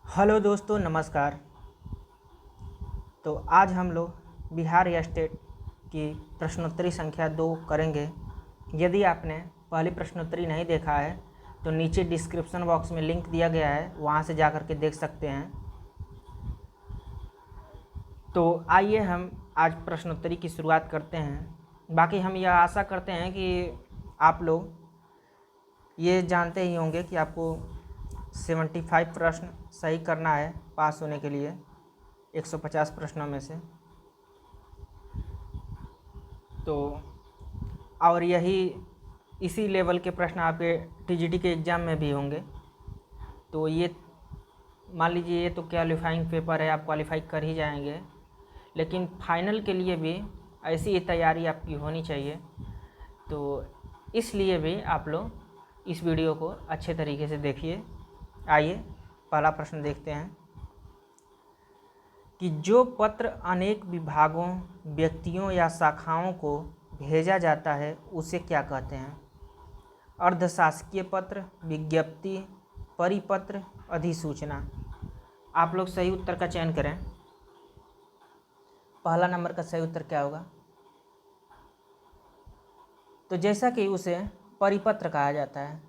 Hello दोस्तों, नमस्कार। तो आज हम लोग बिहार स्टेट की प्रश्नोत्तरी संख्या 2 करेंगे। यदि आपने पहली प्रश्नोत्तरी नहीं देखा है तो नीचे डिस्क्रिप्शन बॉक्स में लिंक दिया गया है, वहाँ से जा कर के देख सकते हैं। तो आइए हम आज प्रश्नोत्तरी की शुरुआत करते हैं। बाकी हम यह आशा करते हैं कि आप लोग ये जानते ही होंगे कि आपको 75 प्रश्न सही करना है पास होने के लिए 150 प्रश्नों में से। तो और यही इसी लेवल के प्रश्न आपके टीजीटी के एग्ज़ाम में भी होंगे। तो ये मान लीजिए ये तो क्वालिफाइंग पेपर है, आप क्वालिफाई कर ही जाएंगे, लेकिन फाइनल के लिए भी ऐसी ही तैयारी आपकी होनी चाहिए। तो इसलिए भी आप लोग इस वीडियो को अच्छे तरीके से देखिए। आइए पहला प्रश्न देखते हैं कि जो पत्र अनेक विभागों, व्यक्तियों या शाखाओं को भेजा जाता है उसे क्या कहते हैं? अर्धशासकीय पत्र, विज्ञप्ति, परिपत्र, अधिसूचना। आप लोग सही उत्तर का चयन करें। पहला नंबर का सही उत्तर क्या होगा? तो जैसा कि उसे परिपत्र कहा जाता है,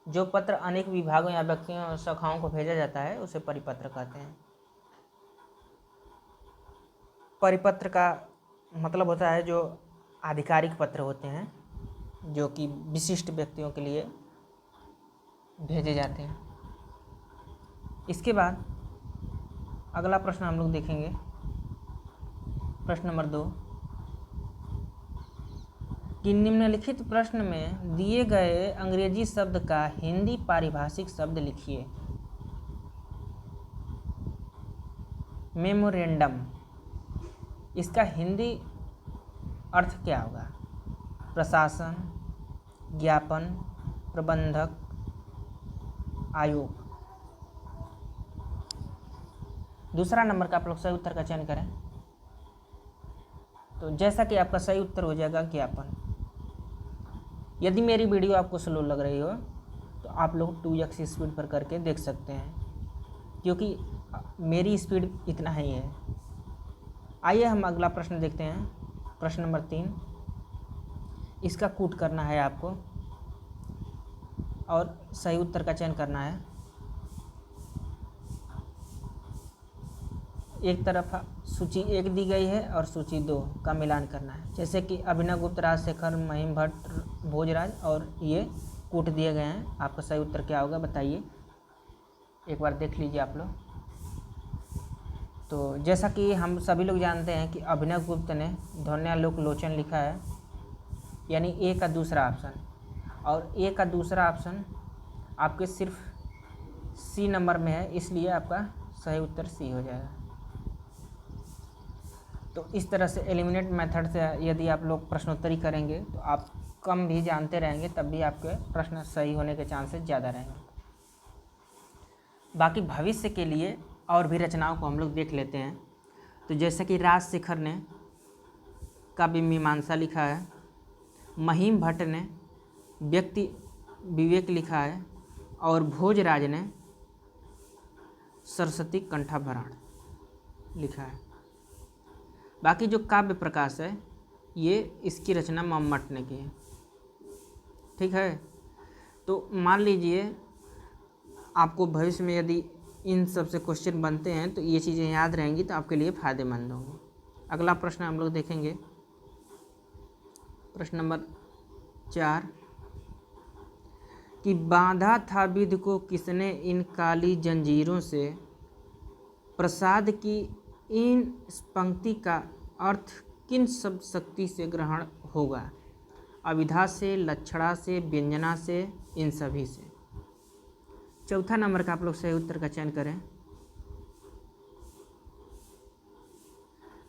जो पत्र अनेक विभागों या व्यक्तियों और शाखाओं को भेजा जाता है उसे परिपत्र कहते हैं। परिपत्र का मतलब होता है जो आधिकारिक पत्र होते हैं, जो कि विशिष्ट व्यक्तियों के लिए भेजे जाते हैं। इसके बाद अगला प्रश्न हम लोग देखेंगे, प्रश्न नंबर 2, कि निम्नलिखित प्रश्न में दिए गए अंग्रेजी शब्द का हिंदी पारिभाषिक शब्द लिखिए। मेमोरेंडम, इसका हिंदी अर्थ क्या होगा? प्रशासन, ज्ञापन, प्रबंधक, आयोग। दूसरा नंबर का आप लोग सही उत्तर का चयन करें। तो जैसा कि आपका सही उत्तर हो जाएगा ज्ञापन। यदि मेरी वीडियो आपको स्लो लग रही हो तो आप लोग 2x स्पीड पर करके देख सकते हैं, क्योंकि मेरी स्पीड इतना ही है। आइए हम अगला प्रश्न देखते हैं, प्रश्न नंबर 3। इसका कूट करना है आपको और सही उत्तर का चयन करना है। एक तरफ सूची 1 दी गई है और सूची 2 का मिलान करना है। जैसे कि अभिनव गुप्त, राजशेखर, महिम भट्ट, भोजराज, और ये कूट दिए गए हैं। आपका सही उत्तर क्या होगा बताइए, एक बार देख लीजिए आप लोग। तो जैसा कि हम सभी लोग जानते हैं कि अभिनव गुप्त ने ध्वन्यालोक लोचन लिखा है, यानी ए का दूसरा ऑप्शन, और ए का दूसरा ऑप्शन आपके सिर्फ सी नंबर में है, इसलिए आपका सही उत्तर सी हो जाएगा। तो इस तरह से एलिमिनेट मेथड से यदि आप लोग प्रश्नोत्तरी करेंगे तो आप कम भी जानते रहेंगे, तब भी आपके प्रश्न सही होने के चांसेस ज़्यादा रहेंगे। बाकी भविष्य के लिए और भी रचनाओं को हम लोग देख लेते हैं। तो जैसे कि राजशेखर ने काव्य मीमांसा लिखा है, महिम भट्ट ने व्यक्ति विवेक लिखा है, और भोजराज ने सरस्वती कंठाभरण लिखा है। बाकी जो काव्य प्रकाश है ये इसकी रचना मम्मट ने की है। ठीक है, तो मान लीजिए आपको भविष्य में यदि इन सब से क्वेश्चन बनते हैं तो ये चीज़ें याद रहेंगी, तो आपके लिए फ़ायदेमंद होंगे। अगला प्रश्न हम लोग देखेंगे, प्रश्न नंबर 4, कि बांधा था विधि को किसने इन काली जंजीरों से, प्रसाद की इन पंक्ति का अर्थ किन शब्द शक्ति से ग्रहण होगा? अविधा से, लक्षणा से, व्यंजना से, इन सभी से। चौथा नंबर का आप लोग सही उत्तर का चयन करें।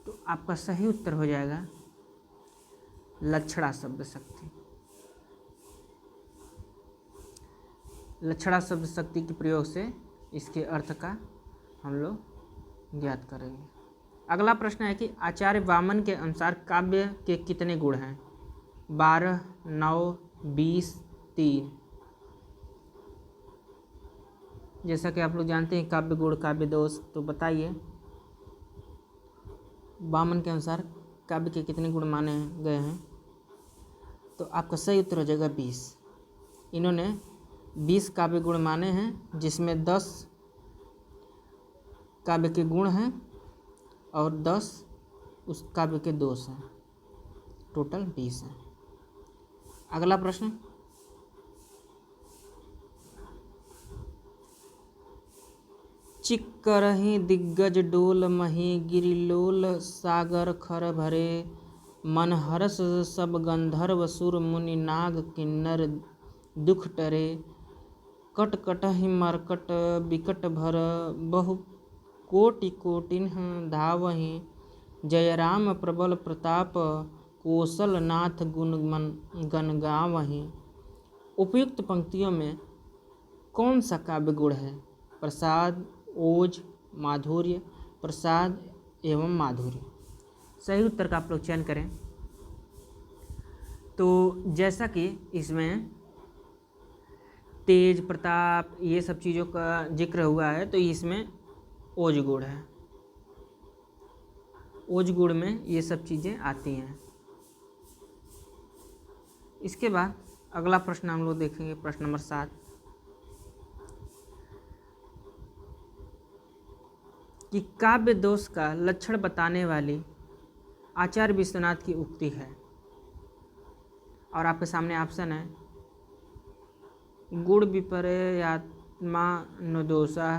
तो आपका सही उत्तर हो जाएगा लक्षणा शब्द शक्ति। लक्षणा शब्द शक्ति के प्रयोग से इसके अर्थ का हम लोग ज्ञात करेंगे। अगला प्रश्न है कि आचार्य वामन के अनुसार काव्य के कितने गुण हैं? 12, 9, 20, 3। जैसा कि आप लोग जानते हैं काव्य गुण काव्य दोष, तो बताइए वामन के अनुसार काव्य के कितने गुण माने गए हैं। तो आपका सही उत्तर हो जाएगा 20। इन्होंने 20 काव्य गुण माने हैं, जिसमें 10 काव्य के गुण हैं और 10 उस काव्य के दोष हैं। टोटल 20 हैं। अगला प्रश्न, चिक्करहि दिग्गज डोल मही गिरिलोल सागर खर भरे मन हरस सब गंधर्व सुर मुनि नाग किन्नर दुख टरे कट कटहि मरकट बिकट भर बहु कोटि कोटिन धावहि जय राम प्रबल प्रताप कौशल नाथ गुण गण गावहि। उपयुक्त पंक्तियों में कौन सा काव्य गुण है? प्रसाद, ओज, माधुर्य, प्रसाद एवं माधुर्य। सही उत्तर का आप लोग चयन करें। तो जैसा कि इसमें तेज, प्रताप, ये सब चीज़ों का जिक्र हुआ है, तो इसमें ओज गुण है। ओज गुण में ये सब चीज़ें आती हैं। इसके बाद अगला प्रश्न हम लोग देखेंगे, प्रश्न नंबर 7, कि काव्य दोष का लक्षण बताने वाली आचार्य विश्वनाथ की उक्ति है। और आपके सामने ऑप्शन है, गुण विपर्यात्मा न दोषा,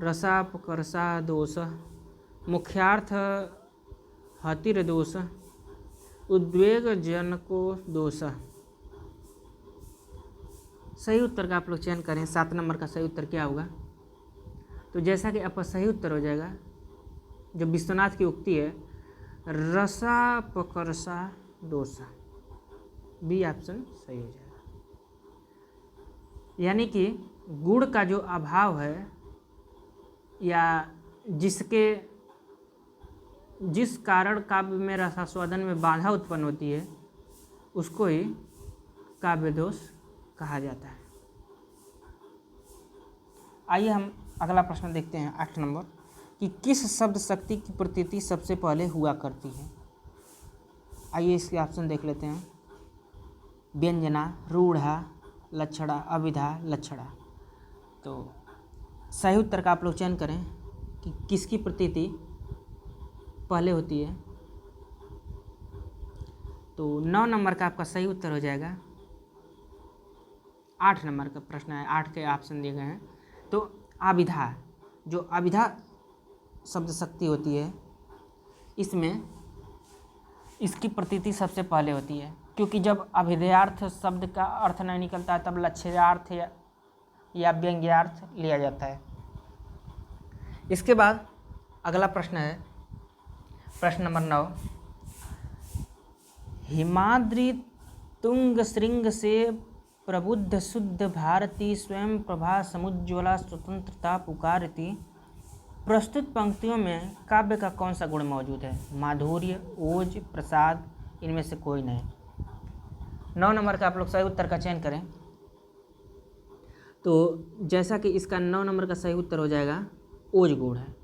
रसापकर्षा दोष, मुख्यार्थ हतिर दोष, उद्वेग जनको दोष। सही उत्तर का आप लोग चयन करें। 7 नंबर का सही उत्तर क्या होगा? तो जैसा कि आपका सही उत्तर हो जाएगा, जो विश्वनाथ की उक्ति है, रसापकर्षा दोष। बी ऑप्शन सही हो जाएगा। यानी कि गुण का जो अभाव है या जिस कारण काव्य में रसास्वादन में बाधा उत्पन्न होती है, उसको ही काव्य दोष कहा जाता है। आइए हम अगला प्रश्न देखते हैं, 8 नंबर, कि किस शब्द शक्ति की प्रतीति सबसे पहले हुआ करती है। आइए इसके ऑप्शन देख लेते हैं। व्यंजना, रूढ़ा, लक्षणा, अभिधा, लक्षणा। तो सही उत्तर का आप लोग चयन करें कि किसकी प्रतीति पहले होती है। तो 9 नंबर का आपका सही उत्तर हो जाएगा। 8 नंबर का प्रश्न है, 8 के ऑप्शन दिए गए हैं। तो अभिधा, जो अभिधा शब्द शक्ति होती है, इसमें इसकी प्रतीति सबसे पहले होती है, क्योंकि जब अभिधेयार्थ शब्द का अर्थ नहीं निकलता है, तब लक्ष्यार्थ या व्यंग्यार्थ लिया जाता है। इसके बाद अगला प्रश्न है, प्रश्न नंबर 9, हिमाद्रि तुंग श्रृंग से प्रबुद्ध शुद्ध भारती स्वयं प्रभा समुज्ज्वला स्वतंत्रता पुकारती। प्रस्तुत पंक्तियों में काव्य का कौन सा गुण मौजूद है? माधुर्य, ओज, प्रसाद, इनमें से कोई नहीं। 9 नंबर का आप लोग सही उत्तर का चयन करें। तो जैसा कि इसका 9 नंबर का सही उत्तर हो जाएगा, ओज गुण है।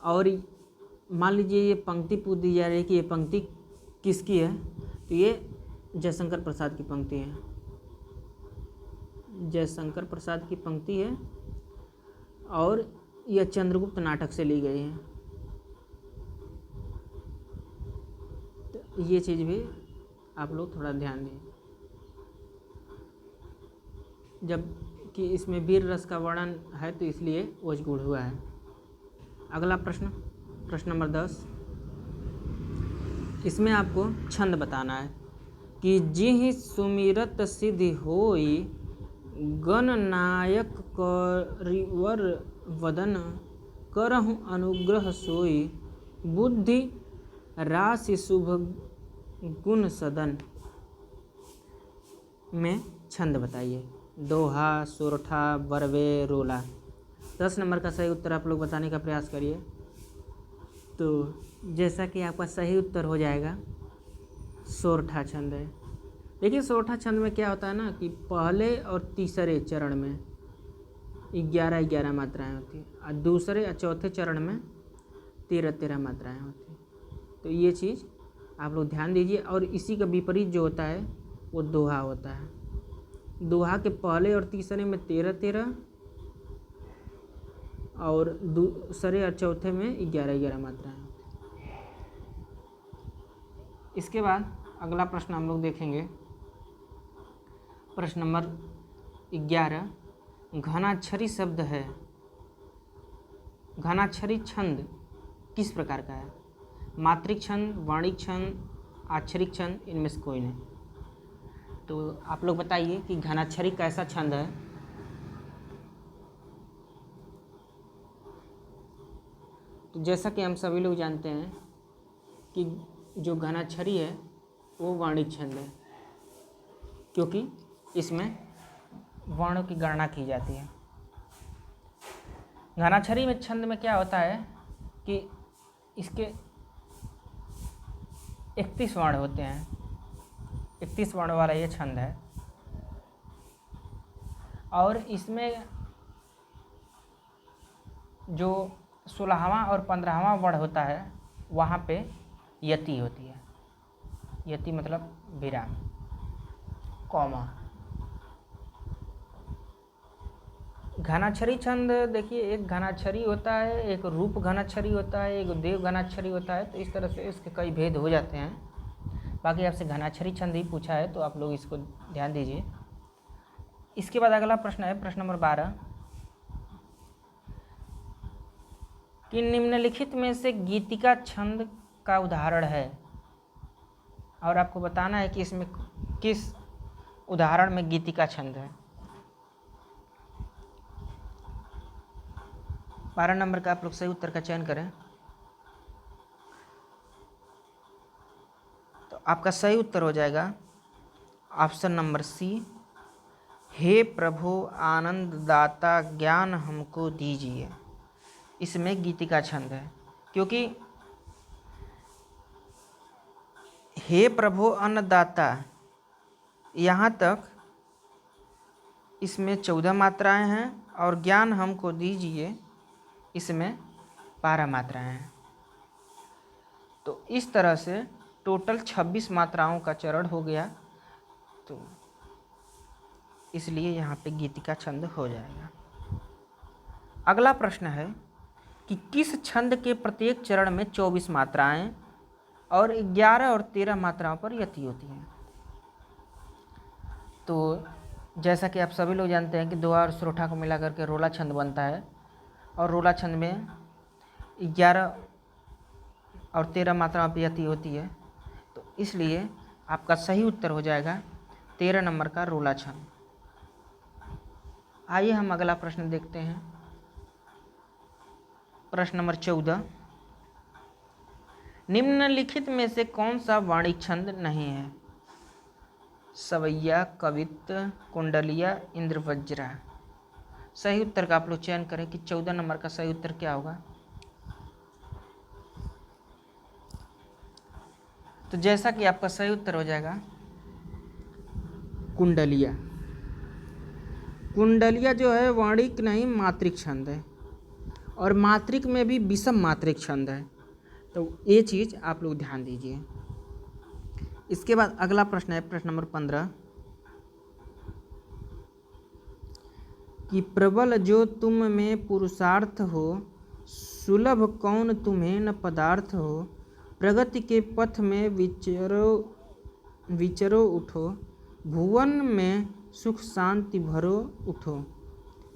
और मान लीजिए ये पंक्ति पूछ दी जा रही है कि ये पंक्ति किसकी है, तो ये जयशंकर प्रसाद की पंक्ति है। जयशंकर प्रसाद की पंक्ति है और यह चंद्रगुप्त नाटक से ली गई है। तो ये चीज़ भी आप लोग थोड़ा ध्यान दें, जब कि इसमें वीर रस का वर्णन है, तो इसलिए ओज गुण हुआ है। अगला प्रश्न, प्रश्न नंबर 10, इसमें आपको छंद बताना है कि जिहि सुमिरत सिद्धि होई गणनायक करिवर वदन करहु अनुग्रह सोई बुद्धि राशि शुभ गुण सदन। में छंद बताइए। दोहा, सोरठा, बरवे, रोला। 10 नंबर का सही उत्तर आप लोग बताने का प्रयास करिए। तो जैसा कि आपका सही उत्तर हो जाएगा, सोरठा छंद है। देखिए सोठा छंद में क्या होता है ना कि पहले और तीसरे चरण में 11-11 मात्राएं होती हैं और दूसरे और चौथे चरण में 13-13 मात्राएं होती हैं। तो ये चीज़ आप लोग ध्यान दीजिए। और इसी का विपरीत जो होता है वो दोहा होता है। दोहा के पहले और तीसरे में 13-13 और दूसरे और चौथे में 11-11 मात्राएं होती हैं। इसके बाद अगला प्रश्न हम लोग देखेंगे, प्रश्न नंबर 11। घनाक्षरी शब्द है, घनाक्षरी छंद किस प्रकार का है? मात्रिक छंद, वर्णिक छंद, आक्षरिक छंद, इनमें से कोई नहीं। तो आप लोग बताइए कि घनाक्षरी कैसा छंद है? तो जैसा कि हम सभी लोग जानते हैं कि जो घनाक्षरी है वो वर्णिक छंद है, क्योंकि इसमें वर्णों की गणना की जाती है। घनाक्षरी में छंद में क्या होता है कि इसके 31 वर्ण होते हैं, 31 वर्ण वाला ये छंद है। और इसमें जो 16वां और 15वां वर्ण होता है वहाँ पे यति होती है। यति मतलब विराम, कॉमा। घनाक्षरी छंद देखिए, एक घनाक्षरी होता है, एक रूप घनाक्षरी होता है, एक देव घनाक्षरी होता है। तो इस तरह से इसके कई भेद हो जाते हैं। बाकी आपसे घनाक्षरी छंद ही पूछा है तो आप लोग इसको ध्यान दीजिए। इसके बाद अगला प्रश्न है, प्रश्न नंबर 12 कि निम्नलिखित में से गीतिका छंद का उदाहरण है। और आपको बताना है कि इसमें किस उदाहरण में गीतिका छंद है। 12 नंबर का आप लोग सही उत्तर का चयन करें। तो आपका सही उत्तर हो जाएगा ऑप्शन नंबर सी, हे प्रभु आनंद दाता ज्ञान हमको दीजिए। इसमें गीतिका छंद है, क्योंकि हे प्रभु अन्नदाता यहाँ तक इसमें 14 मात्राएं हैं और ज्ञान हमको दीजिए इसमें 12 मात्राएं हैं। तो इस तरह से टोटल 26 मात्राओं का चरण हो गया। तो इसलिए यहाँ पे गीतिका छंद हो जाएगा। अगला प्रश्न है कि किस छंद के प्रत्येक चरण में 24 मात्राएं और 11 और 13 मात्राओं पर यति होती हैं। तो जैसा कि आप सभी लोग जानते हैं कि दोहा और श्रोठा को मिला करके रोला छंद बनता है और रोला छंद में 11 और 13 मात्राओं पर यति होती है। तो इसलिए आपका सही उत्तर हो जाएगा 13 नंबर का रोला छंद। आइए हम अगला प्रश्न देखते हैं, प्रश्न नंबर 14। निम्नलिखित में से कौन सा वर्णिक छंद नहीं है? सवैया, कवित्त, कुंडलिया, इंद्रवज्रा। सही उत्तर का आप लोग चयन करें कि 14 नंबर का सही उत्तर क्या होगा। तो जैसा कि आपका सही उत्तर हो जाएगा कुंडलिया। कुंडलिया जो है वर्णिक नहीं मात्रिक छंद है और मात्रिक में भी विषम मात्रिक छंद है। तो ये चीज़ आप लोग ध्यान दीजिए। इसके बाद अगला प्रश्न है, प्रश्न नंबर 15 कि प्रबल जो तुम में पुरुषार्थ हो, सुलभ कौन तुम्हें न पदार्थ हो, प्रगति के पथ में विचरो उठो, भुवन में सुख शांति भरो उठो।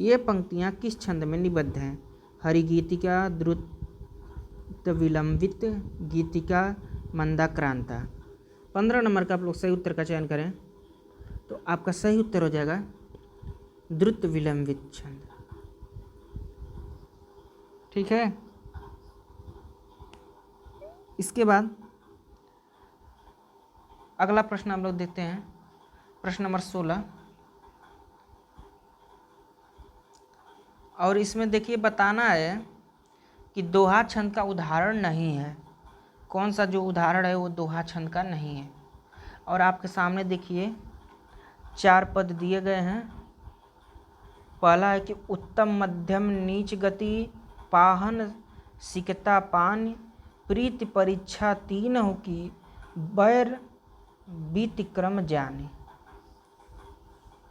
ये पंक्तियाँ किस छंद में निबद्ध हैं? हरिगीतिका, द्रुत विलंबित गीतिका, मंदाक्रांता। 15 नंबर का आप लोग सही उत्तर का चयन करें। तो आपका सही उत्तर हो जाएगा द्रुत विलंबित छंद। ठीक है। इसके बाद अगला प्रश्न हम लोग देखते हैं, प्रश्न नंबर 16। और इसमें देखिए बताना है कि दोहा छंद का उदाहरण नहीं है। कौन सा जो उदाहरण है वो दोहा छंद का नहीं है। और आपके सामने देखिए 4 पद दिए गए हैं। पहला है कि उत्तम मध्यम नीच गति पाहन सिकता पान प्रीति परीक्षा तीनों की बैर बीतिक्रम जाने।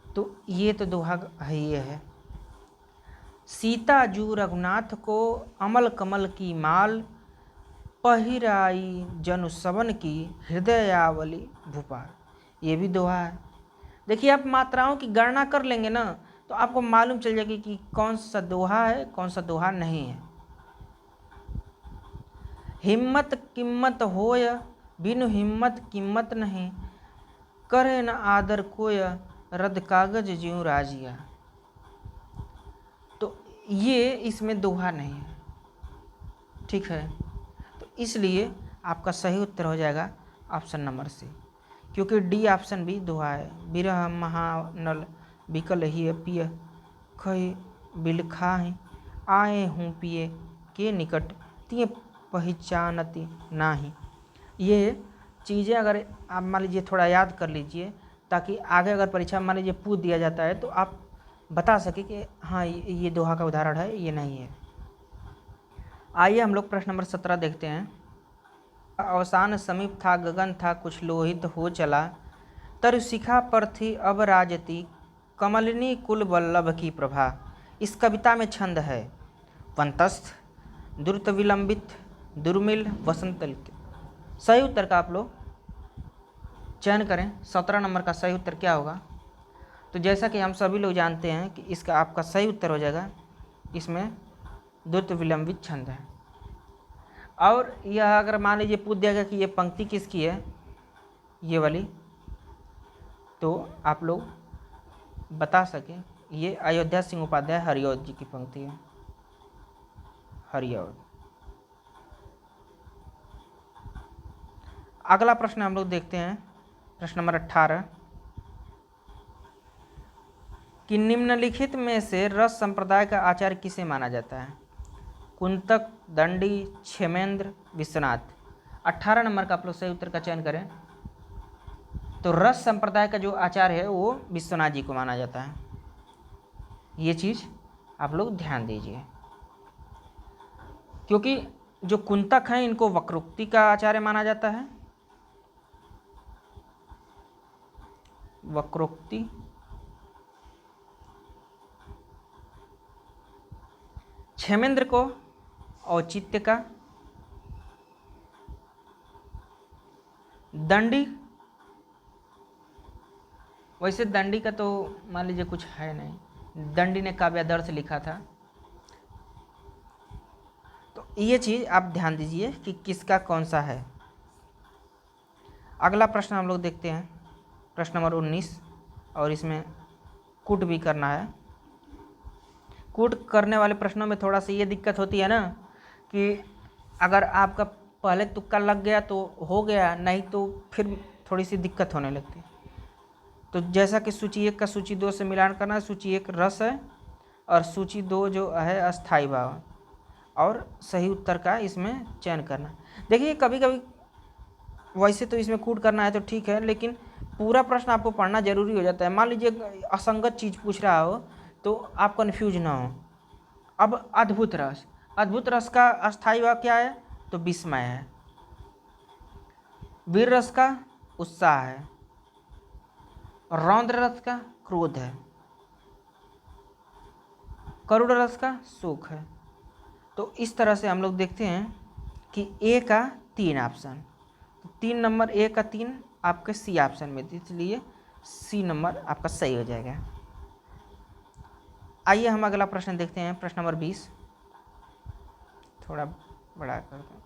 तो ये तो दोहा है ये है। सीता जू रघुनाथ को अमल कमल की माल पहिराई जनु सबन की हृदयावली भूपाल। ये भी दोहा है। देखिए आप मात्राओं की गणना कर लेंगे ना तो आपको मालूम चल जाएगी कि कौन सा दोहा है कौन सा दोहा नहीं है। हिम्मत किम्मत होय बिनु हिम्मत किम्मत नहीं करे न आदर कोय रद्द कागज ज्यों राजिया। तो ये इसमें दोहा नहीं है, ठीक है। तो इसलिए आपका सही उत्तर हो जाएगा ऑप्शन नंबर सी, क्योंकि डी ऑप्शन भी दोहा है। बिरह महानल बिकल ही पिय खई बिलखाही आए हूँ पिए के निकट तिय पहचानती नाही। ये चीज़ें अगर आप मान लीजिए थोड़ा याद कर लीजिए ताकि आगे अगर परीक्षा मान लीजिए पूछ दिया जाता है तो आप बता सके कि हाँ ये दोहा का उदाहरण है, ये नहीं है। आइए हम लोग प्रश्न नंबर 17 देखते हैं। अवसान समीप था गगन था कुछ लोहित हो चला तरुशिखा पर थी अब राजती कमलिनी कुल वल्लभ की प्रभा। इस कविता में छंद है वंतस्थ द्रुत विलंबित दुर्मिल वसंतल। सही उत्तर का आप लोग चयन करें। 17 नंबर का सही उत्तर क्या होगा? तो जैसा कि हम सभी लोग जानते हैं कि इसका आपका सही उत्तर हो जाएगा, इसमें द्रुत विलंबित छंद है। और यह अगर मान लीजिए पूछ दिया गया कि ये पंक्ति किसकी है, ये वाली, तो आप लोग बता सकें ये अयोध्या सिंह उपाध्याय हरिऔध जी की पंक्ति है। हरिऔध। अगला प्रश्न हम लोग देखते हैं, प्रश्न नंबर 18 कि निम्नलिखित में से रस संप्रदाय का आचार्य किसे माना जाता है? कुंतक, दंडी, क्षेमेंद्र, विश्वनाथ। 18 नंबर का आप लोग सही उत्तर का चयन करें। तो रस संप्रदाय का जो आचार्य है वो विश्वनाथ जी को माना जाता है। ये चीज़ आप लोग ध्यान दीजिए, क्योंकि जो कुंतक हैं इनको वक्रोक्ति का आचार्य माना जाता है। वक्रोक्ति, क्षेमेंद्र को औचित्य का, दंडी, वैसे दंडी का तो मान लीजिए कुछ है नहीं, दंडी ने काव्यादर्श लिखा था। तो ये चीज़ आप ध्यान दीजिए कि किसका कौन सा है। अगला प्रश्न हम लोग देखते हैं, प्रश्न नंबर 19, और इसमें कूट भी करना है। कूट करने वाले प्रश्नों में थोड़ा सा ये दिक्कत होती है ना कि अगर आपका पहले तुक्का लग गया तो हो गया, नहीं तो फिर थोड़ी सी दिक्कत होने लगती है। तो जैसा कि सूची 1 का सूची 2 से मिलान करना है। सूची 1 रस है और सूची 2 जो है अस्थाई भाव, और सही उत्तर का इसमें चयन करना। देखिए कभी कभी वैसे तो इसमें कूट करना है तो ठीक है, लेकिन पूरा प्रश्न आपको पढ़ना जरूरी हो जाता है। मान लीजिए असंगत चीज़ पूछ रहा हो तो आप कन्फ्यूज ना हो। अब अद्भुत रस, अद्भुत रस का अस्थाई भाव क्या है? तो विस्मय है। वीर रस का उत्साह है, रौद्र रस का क्रोध है, करुण रस का शोक है। तो इस तरह से हम लोग देखते हैं कि ए का 3 ऑप्शन, 3 नंबर ए का 3 आपके सी ऑप्शन में थी, इसलिए सी नंबर आपका सही हो जाएगा। आइए हम अगला प्रश्न देखते हैं, प्रश्न नंबर 20। थोड़ा बड़ा कर दो।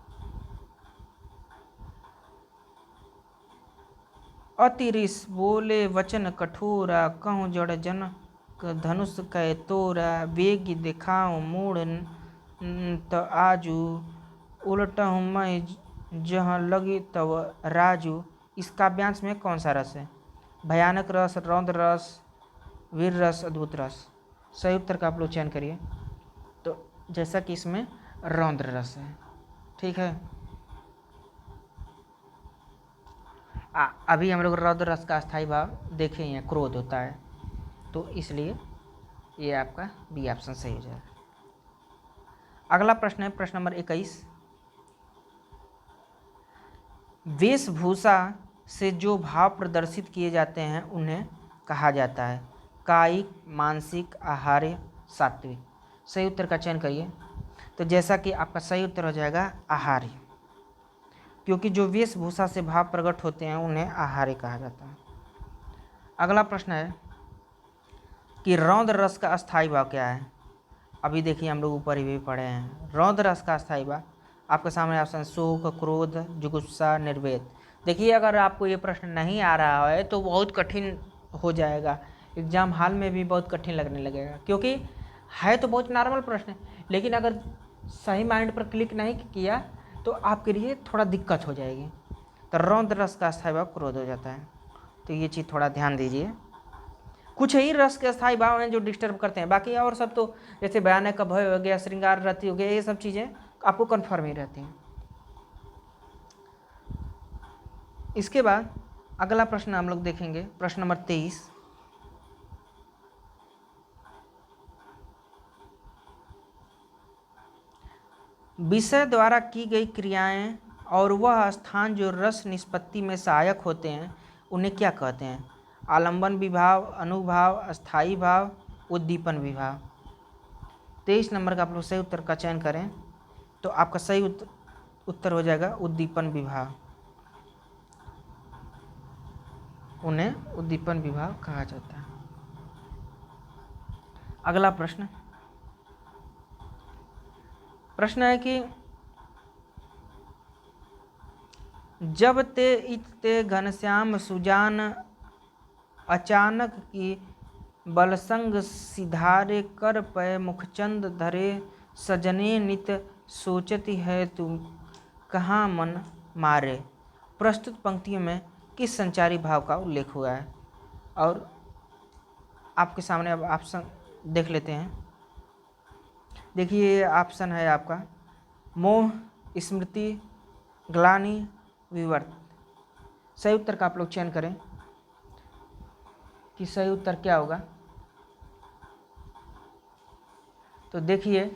अतिरिस बोले वचन कठोरा कहूँ जड़ जनक धनुष कै तोरा वेग दिखाऊँ मूड त आजू उलटहूँ मैं जहाँ लगे तब राजू। इस काव्यांश में कौन सा रस है? भयानक रस, रौद्र रस, वीर रस, अद्भुत रस। सही उत्तर का आप लोग चयन करिए। तो जैसा कि इसमें रौद्र रस है, ठीक है। अभी हम लोग रौद्र रस का अस्थाई भाव देखे ही हैं, क्रोध होता है, तो इसलिए ये आपका बी ऑप्शन सही हो जाएगा। अगला प्रश्न है प्रश्न नंबर 21। वेशभूषा से जो भाव प्रदर्शित किए जाते हैं उन्हें कहा जाता है कायिक, मानसिक, आहार्य, सात्विक। सही उत्तर का चयन करिए। तो जैसा कि आपका सही उत्तर हो जाएगा आहार्य, क्योंकि जो वेशभूषा से भाव प्रकट होते हैं उन्हें आहार्य कहा जाता है। अगला प्रश्न है कि रौद्र रस का अस्थाई भाव क्या है। अभी देखिए हम लोग ऊपर ही भी पढ़े हैं, रौद्र रस का अस्थाई भाव आपके सामने ऑप्शन शोक, क्रोध, जुगुप्सा, निर्वेद। देखिए अगर आपको ये प्रश्न नहीं आ रहा है तो बहुत कठिन हो जाएगा, एग्जाम हॉल में भी बहुत कठिन लगने लगेगा, क्योंकि है तो बहुत नॉर्मल प्रश्न है, लेकिन अगर सही माइंड पर क्लिक नहीं किया तो आपके लिए थोड़ा दिक्कत हो जाएगी। तो रौद्र रस का अस्थाई भाव क्रोध हो जाता है, तो ये चीज़ थोड़ा ध्यान दीजिए। कुछ ही रस के अस्थाई भाव हैं जो डिस्टर्ब करते हैं, बाकी और सब तो जैसे भयानक, भय हो गया, श्रृंगार रति हो गया, ये सब चीज़ें आपको कन्फर्म ही रहती हैं। इसके बाद अगला प्रश्न हम लोग देखेंगे प्रश्न नंबर 23। विषय द्वारा की गई क्रियाएं और वह स्थान जो रस निष्पत्ति में सहायक होते हैं उन्हें क्या कहते हैं। आलंबन विभाव, अनुभाव, अस्थाई भाव, उद्दीपन विभाव। 23 नंबर का आप लोग सही उत्तर का चयन करें तो आपका सही उत्तर हो जाएगा उद्दीपन विभाव। उन्हें उद्दीपन विभाव कहा जाता है। अगला प्रश्न है कि जब ते इते घनश्याम सुजान अचानक की बलसंग सिधारे कर पै मुखचंद धरे सजने नित सोचती है तुम कहाँ मन मारे। प्रस्तुत पंक्तियों में किस संचारी भाव का उल्लेख हुआ है। और आपके सामने अब ऑप्शन देख लेते हैं। देखिए ये ऑप्शन है आपका मोह, स्मृति, ग्लानि, विवर्त। सही उत्तर का आप लोग चयन करें कि सही उत्तर क्या होगा। तो देखिए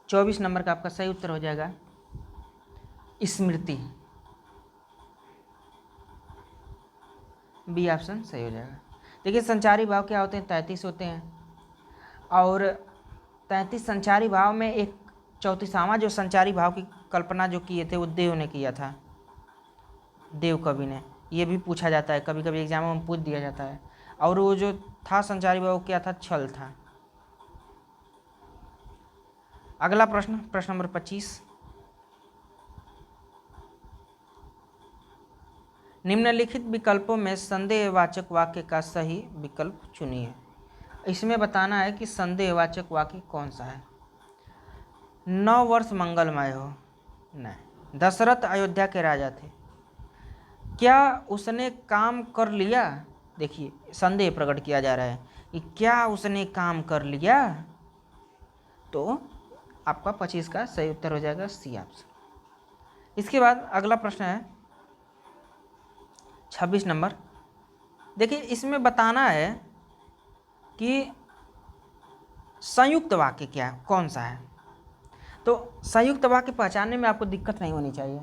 24 नंबर का आपका सही उत्तर हो जाएगा स्मृति। बी ऑप्शन सही हो जाएगा। देखिए संचारी भाव क्या होते हैं, 33 होते हैं, और 33 संचारी भाव में एक 34वां जो संचारी भाव की कल्पना जो किए थे वो देव ने किया था, देव कवि ने। ये भी पूछा जाता है, कभी कभी एग्जाम में पूछ दिया जाता है। और वो जो था संचारी भाव क्या था, छल था। अगला प्रश्न नंबर 25। निम्नलिखित विकल्पों में संदेहवाचक वाक्य का सही विकल्प चुनिए। इसमें बताना है कि संदेहवाचक वाक्य कौन सा है। 9 वर्ष मंगलमय हो, नहीं। दशरथ अयोध्या के राजा थे। क्या उसने काम कर लिया, देखिए संदेह प्रकट किया जा रहा है कि क्या उसने काम कर लिया, तो आपका 25 का सही उत्तर हो जाएगा सी ऑप्शन। इसके बाद अगला प्रश्न है 26 नंबर। देखिए इसमें बताना है कि संयुक्त वाक्य क्या कौन सा है। तो संयुक्त वाक्य पहचानने में आपको दिक्कत नहीं होनी चाहिए।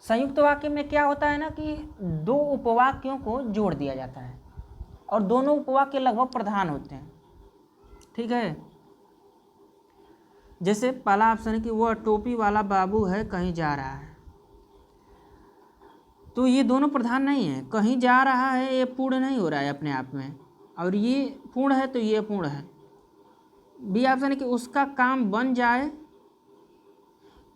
संयुक्त वाक्य में क्या होता है ना कि 2 उपवाक्यों को जोड़ दिया जाता है और दोनों उपवाक्य लगभग प्रधान होते हैं, ठीक है। जैसे पहला ऑप्शन है कि वह टोपी वाला बाबू है कहीं जा रहा है, तो ये दोनों प्रधान नहीं है। कहीं जा रहा है ये पूर्ण नहीं हो रहा है अपने आप में, और ये पूर्ण है तो ये पूर्ण है। बी ऑप्शन है कि उसका काम बन जाए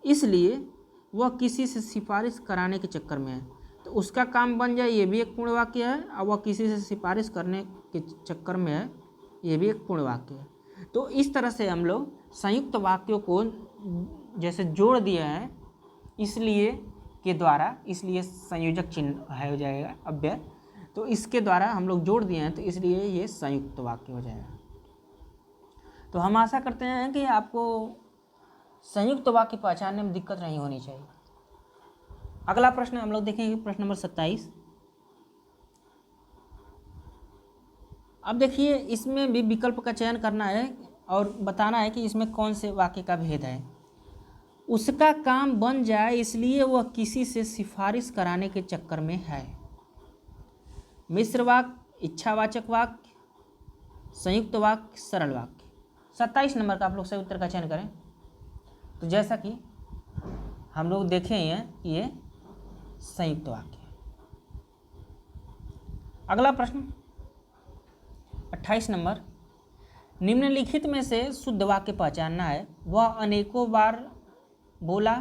इसलिए वह किसी से सिफारिश कराने के चक्कर में है, तो उसका काम बन जाए ये भी एक पूर्ण वाक्य है, और वह किसी से सिफारिश करने के चक्कर में है, ये भी एक पूर्ण वाक्य है। तो इस तरह से हम लोग संयुक्त वाक्यों को जैसे जोड़ दिए हैं इसलिए के द्वारा, इसलिए संयोजक चिन्ह है हो जाएगा अव्यय, तो इसके द्वारा हम लोग जोड़ दिए हैं तो इसलिए ये संयुक्त वाक्य हो जाएगा। तो हम आशा करते हैं कि आपको संयुक्त वाक्य पहचानने में दिक्कत नहीं होनी चाहिए। अगला प्रश्न हम लोग देखेंगे प्रश्न नंबर 27। अब देखिए इसमें भी विकल्प का चयन करना है और बताना है कि इसमें कौन से वाक्य का भेद है। उसका काम बन जाए इसलिए वह किसी से सिफारिश कराने के चक्कर में है। मिश्र वाक्य, इच्छावाचक वाक्य, संयुक्त वाक्य, सरल वाक्य। 27 नंबर का आप लोग सही उत्तर का चयन करें। तो जैसा कि हम लोग देखे हैं कि ये संयुक्त वाक्य है। अगला प्रश्न 28 नंबर, निम्नलिखित में से शुद्ध वाक्य पहचानना है। वह अनेकों बार बोला।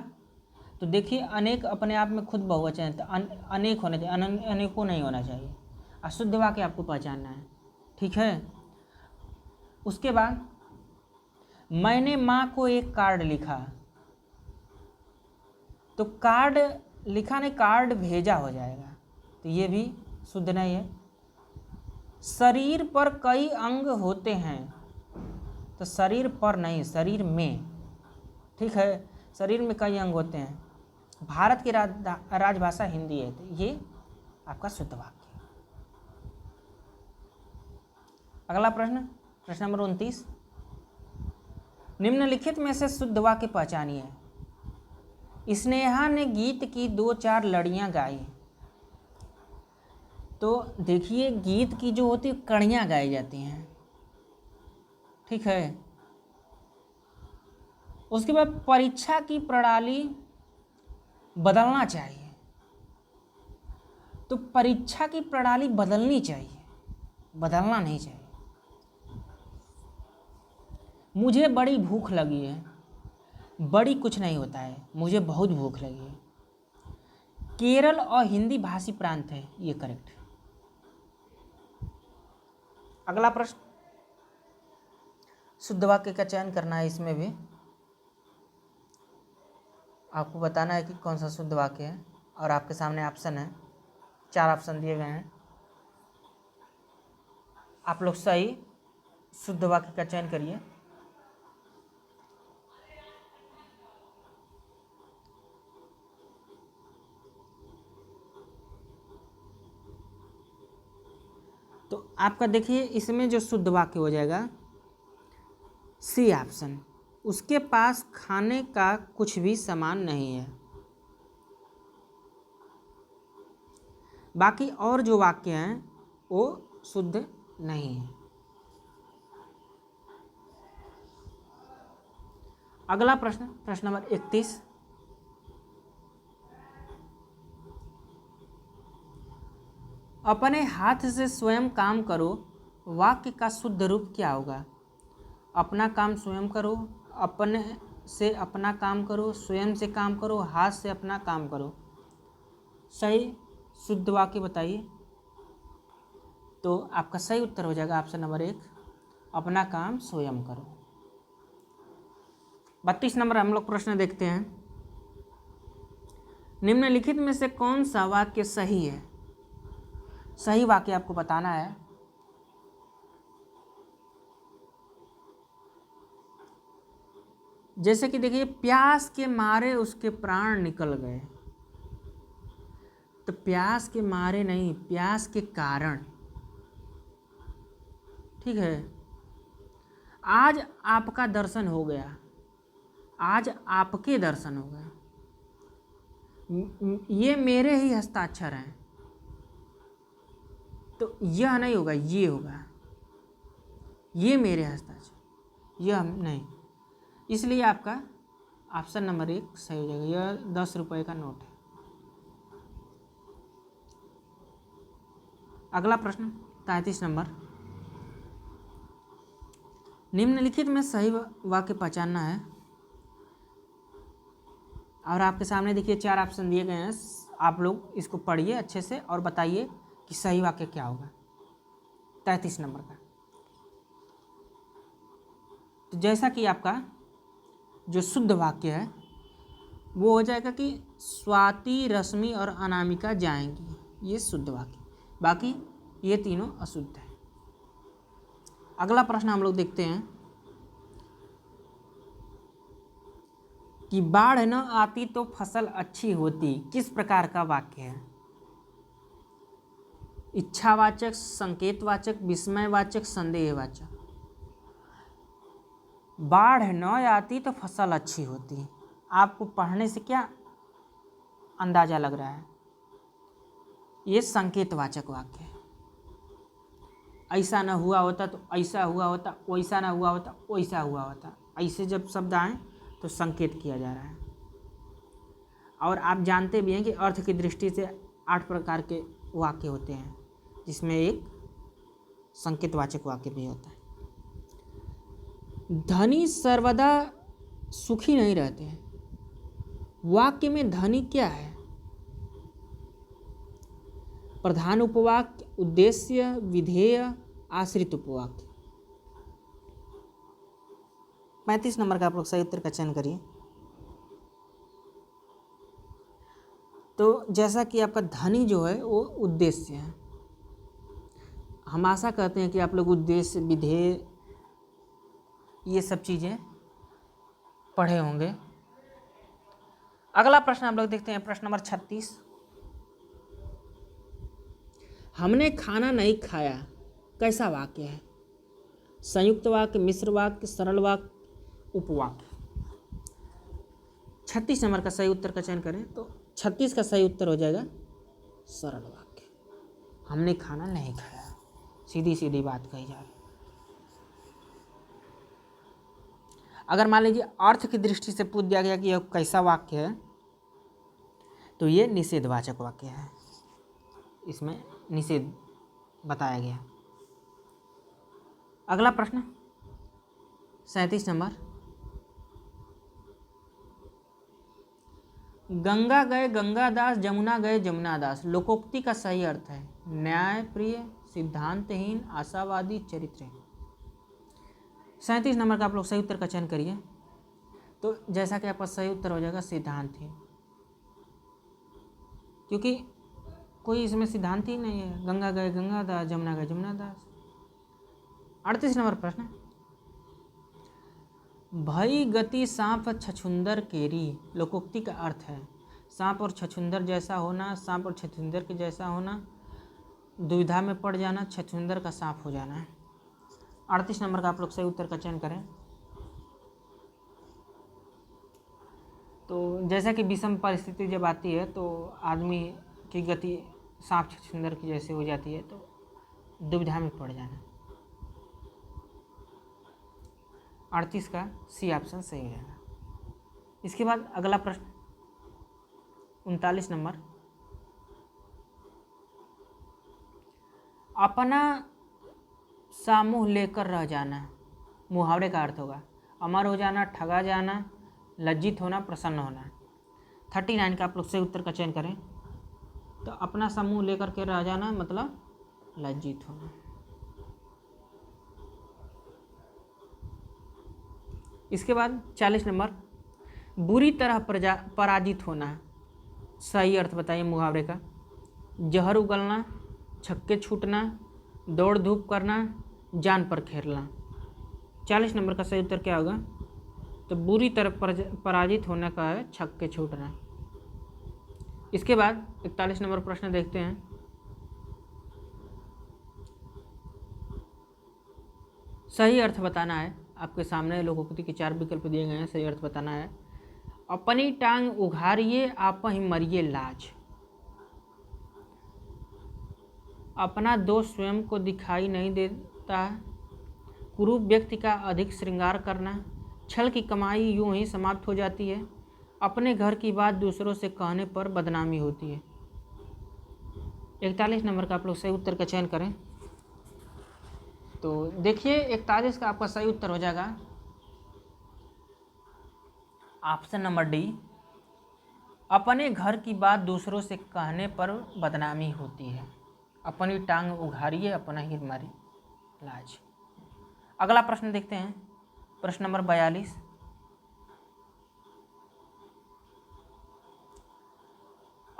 तो देखिए अनेक अपने आप में खुद बहुवचन है, तो अनेक होना चाहिए, अनेकों नहीं होना चाहिए। अशुद्ध वाक्य आपको पहचानना है, ठीक है। उसके बाद मैंने माँ को एक कार्ड लिखा। तो कार्ड लिखा नहीं, कार्ड भेजा हो जाएगा, तो ये भी शुद्ध नहीं है। शरीर पर कई अंग होते हैं। तो शरीर पर नहीं, शरीर में, ठीक है। शरीर में कई अंग होते हैं। भारत की राजभाषा हिंदी है, तो ये आपका शुद्ध वाक्य है। अगला प्रश्न, प्रश्न नंबर 29, निम्नलिखित में से शुद्ध वाक्य पहचानिए। स्नेहा ने गीत की 2-4 लड़ियां गाई। तो देखिए गीत की जो होती है कड़ियाँ गाई जाती हैं, ठीक है। उसके बाद परीक्षा की प्रणाली बदलना चाहिए। तो परीक्षा की प्रणाली बदलनी चाहिए, बदलना नहीं चाहिए। मुझे बड़ी भूख लगी है। बड़ी कुछ नहीं होता है, मुझे बहुत भूख लगी है। केरल और हिंदी भाषी प्रांत है, ये करेक्ट है। अगला प्रश्न, शुद्ध वाक्य का चयन करना है। इसमें भी आपको बताना है कि कौन सा शुद्ध वाक्य है, और आपके सामने ऑप्शन है, 4 ऑप्शन दिए गए हैं। आप लोग सही शुद्ध वाक्य का चयन करिए। तो आपका देखिए इसमें जो शुद्ध वाक्य हो जाएगा सी ऑप्शन, उसके पास खाने का कुछ भी सामान नहीं है। बाकी और जो वाक्य हैं वो शुद्ध नहीं है। अगला प्रश्न, प्रश्न नंबर 31, अपने हाथ से स्वयं काम करो। वाक्य का शुद्ध रूप क्या होगा? अपना काम स्वयं करो, अपने से अपना काम करो, स्वयं से काम करो, हाथ से अपना काम करो। सही शुद्ध वाक्य बताइए। तो आपका सही उत्तर हो जाएगा ऑप्शन नंबर 1, अपना काम स्वयं करो। 32 नंबर हम लोग प्रश्न देखते हैं। निम्नलिखित में से कौन सा वाक्य सही है? सही वाक्य आपको बताना है। जैसे कि देखिए प्यास के मारे उसके प्राण निकल गए। तो प्यास के मारे नहीं, प्यास के कारण, ठीक है। आज आपका दर्शन हो गया, आज आपके दर्शन हो गए। ये मेरे ही हस्ताक्षर हैं, तो यह नहीं होगा, ये होगा। ये मेरे हस्ताक्षर, यह नहीं। इसलिए आपका ऑप्शन नंबर 1 सही हो जाएगा। यह 10 रुपये का नोट है। अगला प्रश्न 33 नंबर, निम्नलिखित में सही वाक्य पहचानना है। और आपके सामने देखिए 4 ऑप्शन दिए गए हैं। आप लोग इसको पढ़िए अच्छे से और बताइए कि सही वाक्य क्या होगा 33 नंबर का। तो जैसा कि आपका जो शुद्ध वाक्य है वो हो जाएगा कि स्वाति, रश्मि और अनामिका जाएंगी, ये शुद्ध वाक्य। बाकी ये तीनों अशुद्ध है। अगला प्रश्न हम लोग देखते हैं। कि बाढ़ न आती तो फसल अच्छी होती किस प्रकार का वाक्य है? इच्छावाचक, संकेतवाचक, विस्मयवाचक, संदेहवाचक। बाढ़ न आती तो फसल अच्छी होती, आपको पढ़ने से क्या अंदाजा लग रहा है? ये संकेतवाचक वाक्य है। ऐसा ना हुआ होता तो ऐसा हुआ होता, वैसा ना हुआ होता वैसा हुआ होता, ऐसे जब शब्द आए तो संकेत किया जा रहा है। और आप जानते भी हैं कि अर्थ की दृष्टि से 8 प्रकार के वाक्य होते हैं, जिसमें एक संकेतवाचक वाक्य भी होता है। धनी सर्वदा सुखी नहीं रहते हैं। वाक्य में धनी क्या है? प्रधान उपवाक्य, उद्देश्य, विधेय, आश्रित उपवाक्य। 35 नंबर का आप लोग सही उत्तर का चयन करिए। तो जैसा कि आपका धनी जो है वो उद्देश्य है। हम आशा करते हैं कि आप लोग उद्देश्य, विधेय, ये सब चीज़ें पढ़े होंगे। अगला प्रश्न आप लोग देखते हैं, प्रश्न नंबर 36। हमने खाना नहीं खाया कैसा वाक्य है? संयुक्त वाक्य, मिश्र वाक्य, सरल वाक्य, उपवाक्य। 36 नंबर का सही उत्तर का चयन करें तो 36 का सही उत्तर हो जाएगा सरल वाक्य। हमने खाना नहीं खाया, सीधी सीधी बात कही जा रही। अगर मान लीजिए अर्थ की दृष्टि से पूछ दिया गया कि यह कैसा वाक्य है, तो ये निषेधवाचक वाक्य है, इसमें निषेध बताया गया। अगला प्रश्न 37 नंबर। गंगा गए गंगादास, जमुना गए जमुनादास, लोकोक्ति का सही अर्थ है न्याय प्रिय, सिद्धांतहीन, आशावादी, चरित्रहीन। 37 नंबर का आप लोग सही उत्तर का चयन करिए। तो जैसा कि आपका सही उत्तर हो जाएगा सिद्धांतहीन, क्योंकि कोई इसमें सिद्धांत ही नहीं है। गंगा गए गंगादास, जमुना गए जमुनादास। 38 नंबर प्रश्न। भई गति सांप छछुंदर केरी, लोकोक्ति का अर्थ है सांप और छछुंदर जैसा होना, सांप और छछुंदर के जैसा होना, दुविधा में पड़ जाना, छछुंदर का सांप हो जाना है। 38 नंबर का आप लोग सही उत्तर का चयन करें। तो जैसा कि विषम परिस्थिति जब आती है तो आदमी की गति सांप छछुंदर की जैसे हो जाती है, तो दुविधा में पड़ जाना। 38 का सी ऑप्शन सही हो जाएगा। इसके बाद अगला प्रश्न 39 नंबर। अपना सामूह लेकर रह जाना, मुहावरे का अर्थ होगा अमर हो जाना, ठगा जाना, लज्जित होना, प्रसन्न होना। 39 का आप लोग सही उत्तर का चयन करें। तो अपना समूह लेकर के रह जाना मतलब लज्जित होना। इसके बाद 40 नंबर। बुरी तरह पराजित होना, सही अर्थ बताइए मुहावरे का। जहर उगलना, छक्के छूटना, दौड़ धूप करना, जान पर खेलना। 40 नंबर का सही उत्तर क्या होगा? तो बुरी तरह पराजित होने का है छक्के छूटना। इसके बाद 41 नंबर प्रश्न देखते हैं। सही अर्थ बताना है, आपके सामने लोकोक्ति के 4 विकल्प दिए गए हैं, सही अर्थ बताना है। अपनी टांग उघारिए आपहि मरिए लाज, अपना दोष स्वयं को दिखाई नहीं देता, कुरूप व्यक्ति का अधिक श्रृंगार करना, छल की कमाई यूं ही समाप्त हो जाती है, अपने घर की बात दूसरों से कहने पर बदनामी होती है। 41 नंबर का आप लोग सही उत्तर का चयन करें। तो देखिए 41 का आपका सही उत्तर हो जाएगा ऑप्शन नंबर डी, अपने घर की बात दूसरों से कहने पर बदनामी होती है। अपनी टांग उघारिए अपना ही मारी लाज। अगला प्रश्न देखते हैं, प्रश्न नंबर 42।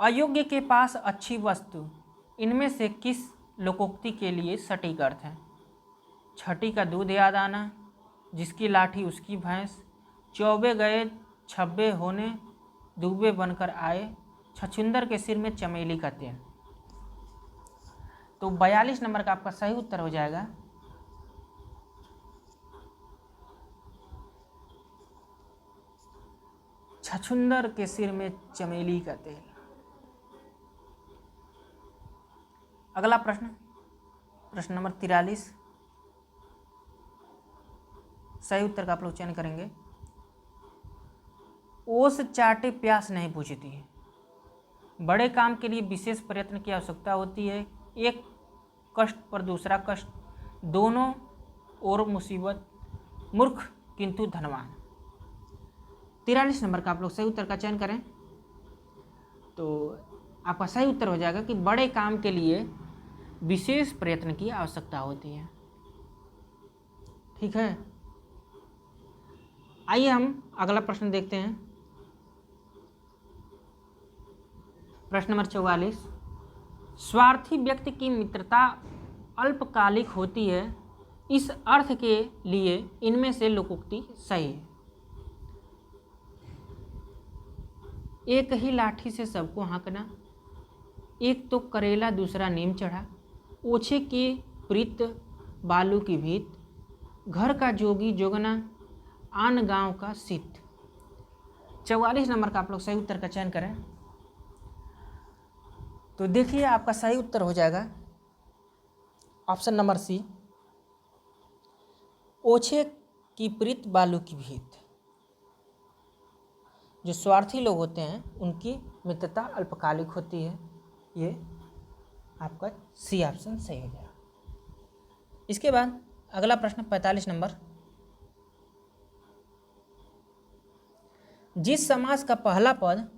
अयोग्य के पास अच्छी वस्तु, इनमें से किस लोकोक्ति के लिए सटीक अर्थ है? छठी का दूध याद आना, जिसकी लाठी उसकी भैंस, चौबे गए छब्बे होने दुबे बनकर आए, छछूंदर के सिर में चमेली का तेल। तो 42 नंबर का आपका सही उत्तर हो जाएगा छछूंदर के सिर में चमेली का तेल। अगला प्रश्न, प्रश्न नंबर 43, सही उत्तर का आप लोग चयन करेंगे। ओस चाटे प्यास नहीं बुझती है, बड़े काम के लिए विशेष प्रयत्न की आवश्यकता होती है, एक कष्ट पर दूसरा कष्ट, दोनों और मुसीबत, मूर्ख किंतु धनवान। 43 नंबर का आप लोग सही उत्तर का चयन करें तो आपका सही उत्तर हो जाएगा कि बड़े काम के लिए विशेष प्रयत्न की आवश्यकता होती है। ठीक है, आइए हम अगला प्रश्न देखते हैं। प्रश्न नंबर 44, स्वार्थी व्यक्ति की मित्रता अल्पकालिक होती है, इस अर्थ के लिए इनमें से लोकोक्ति सही है। एक ही लाठी से सबको हाँकना, एक तो करेला दूसरा नीम चढ़ा, ओछे की प्रीत बालू की भीत, घर का जोगी जोगना आन गांव का सित। 44 नंबर का आप लोग सही उत्तर का चयन करें तो देखिए आपका सही उत्तर हो जाएगा ऑप्शन नंबर सी, ओछे की प्रीत बालू की भीत। जो स्वार्थी लोग होते हैं उनकी मित्रता अल्पकालिक होती है, ये आपका सी ऑप्शन सही हो जाएगा। इसके बाद अगला प्रश्न 45 नंबर, जिस समास का पहला पद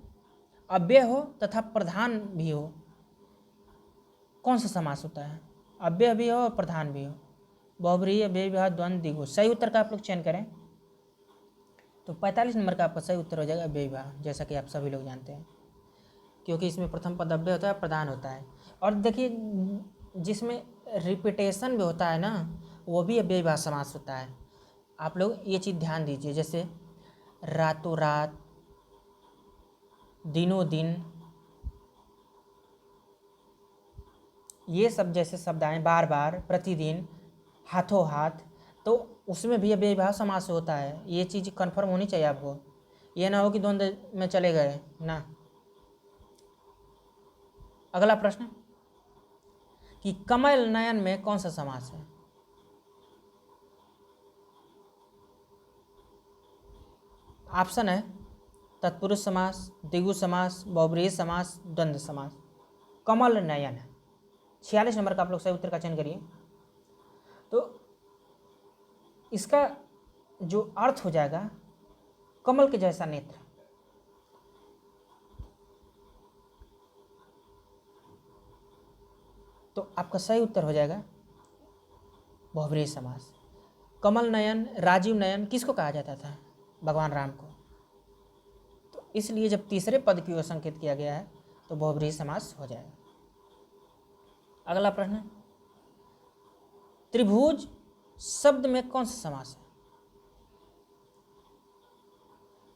अव्यय हो तथा प्रधान भी हो, कौन सा समास होता है? अव्यय भी हो और प्रधान भी हो, बहुब्रीहि, अव्ययी विभाग, द्वंद्व, द्विगु। सही उत्तर का आप लोग चयन करें तो 45 नंबर का आपका सही उत्तर हो जाएगा अव्ययी विभाग, जैसा कि आप सभी लोग जानते हैं, क्योंकि इसमें प्रथम पद अव्यय होता है, प्रधान होता है। और देखिए जिसमें रिपीटेशन भी होता है ना, वो भी अव्ययी विभाग समास होता है। आप लोग ये चीज़ ध्यान दीजिए, जैसे रातों रात, दिनों दिन, ये सब जैसे शब्द आए, बार बार, प्रतिदिन, हाथों हाथ, तो उसमें भी अव्ययी भाव समास होता है। ये चीज़ कंफर्म होनी चाहिए आपको, ये ना हो कि द्वंद्व में चले गए ना। अगला प्रश्न कि कमल नयन में कौन सा समास है? ऑप्शन है तत्पुरुष समास, द्विगु समास, बहुब्रीहि समास, द्वंद्व समास। कमल नयन है। 46 नंबर का आप लोग सही उत्तर का चयन करिए तो इसका जो अर्थ हो जाएगा कमल के जैसा नेत्र। तो आपका सही उत्तर हो जाएगा बहुब्रीहि समास। कमल नयन, राजीव नयन किसको कहा जाता था? भगवान राम को। तो इसलिए जब तीसरे पद की ओर संकेत किया गया है तो बहुब्रीहि समास हो जाएगा। अगला प्रश्न, त्रिभुज शब्द में कौन सा समास है?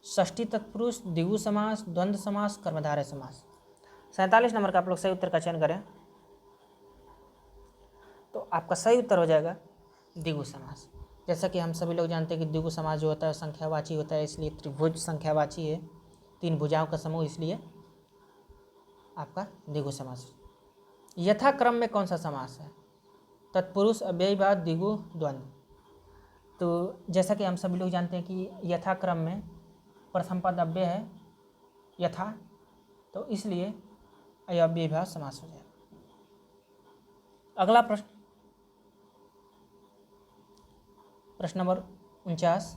षष्ठी तत्पुरुष, द्विगु समास, द्वंद्व समास, कर्मधारय समास। 47 नंबर का आप लोग सही उत्तर का चयन करें तो आपका सही उत्तर हो जाएगा द्विगु समास। जैसा कि हम सभी लोग जानते हैं कि द्विगु समास जो होता है संख्यावाची होता है, इसलिए त्रिभुज संख्यावाची है, तीन भुजाओं का समूह, इसलिए आपका द्विगु समास। यथाक्रम में कौन सा समास है? तत्पुरुष, अव्ययी भाव, द्विगु, द्वंद्व। तो जैसा कि हम सभी लोग जानते हैं कि यथाक्रम में प्रथम पद अव्यय है यथा, तो इसलिए अव्ययी भाव समास हो जाएगा। अगला प्रश्न, प्रश्न नंबर 49,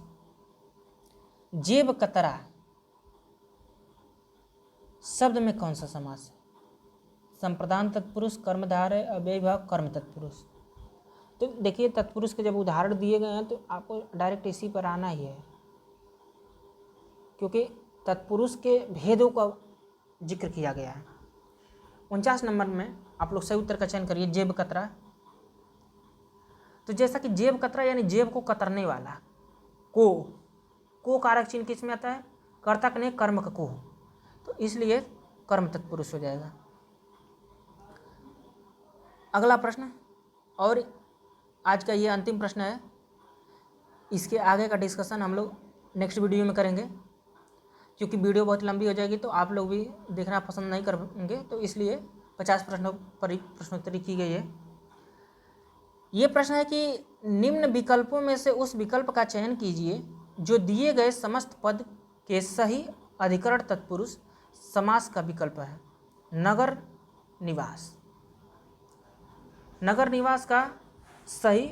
जेब कतरा शब्द में कौन सा समास है? संप्रदान तत्पुरुष, कर्मधारय, अव्ययी भाव, कर्म तत्पुरुष। तो देखिए तत्पुरुष के जब उदाहरण दिए गए हैं तो आपको डायरेक्ट इसी पर आना ही है, क्योंकि तत्पुरुष के भेदों का जिक्र किया गया है। 49 नंबर में आप लोग सही उत्तर का चयन करिए, जेब कतरा। तो जैसा कि जेब कतरा यानी जेब को कतरने वाला, को कारक चिन्ह किस में आता है? कर्ता ने कर्म को, तो इसलिए कर्म तत्पुरुष हो जाएगा। अगला प्रश्न, और आज का ये अंतिम प्रश्न है, इसके आगे का डिस्कशन हम लोग नेक्स्ट वीडियो में करेंगे, क्योंकि वीडियो बहुत लंबी हो जाएगी तो आप लोग भी देखना पसंद नहीं करेंगे, तो इसलिए 50 प्रश्नों पर ही प्रश्नोत्तरी की गई है। ये प्रश्न है कि निम्न विकल्पों में से उस विकल्प का चयन कीजिए जो दिए गए समस्त पद के सही अधिकरण तत्पुरुष समास का विकल्प है। नगर निवास, नगर निवास का सही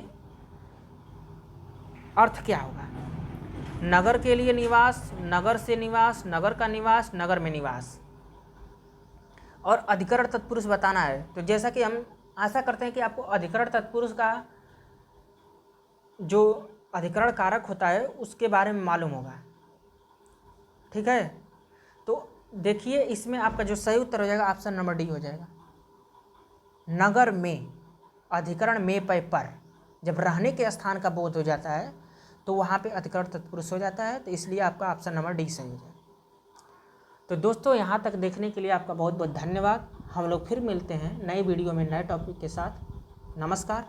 अर्थ क्या होगा? नगर के लिए निवास, नगर से निवास, नगर का निवास, नगर में निवास, और अधिकरण तत्पुरुष बताना है। तो जैसा कि हम आशा करते हैं कि आपको अधिकरण तत्पुरुष का जो अधिकरण कारक होता है उसके बारे में मालूम होगा, ठीक है। तो देखिए इसमें आपका जो सही उत्तर हो जाएगा ऑप्शन नंबर डी हो जाएगा। नगर में, अधिकरण में पर जब रहने के स्थान का बोध हो जाता है तो वहाँ पे अधिकरण तत्पुरुष हो जाता है, तो इसलिए आपका ऑप्शन नंबर डी सही हो जाएगा। तो दोस्तों यहाँ तक देखने के लिए आपका बहुत बहुत धन्यवाद। हम लोग फिर मिलते हैं नई वीडियो में नए टॉपिक के साथ। नमस्कार।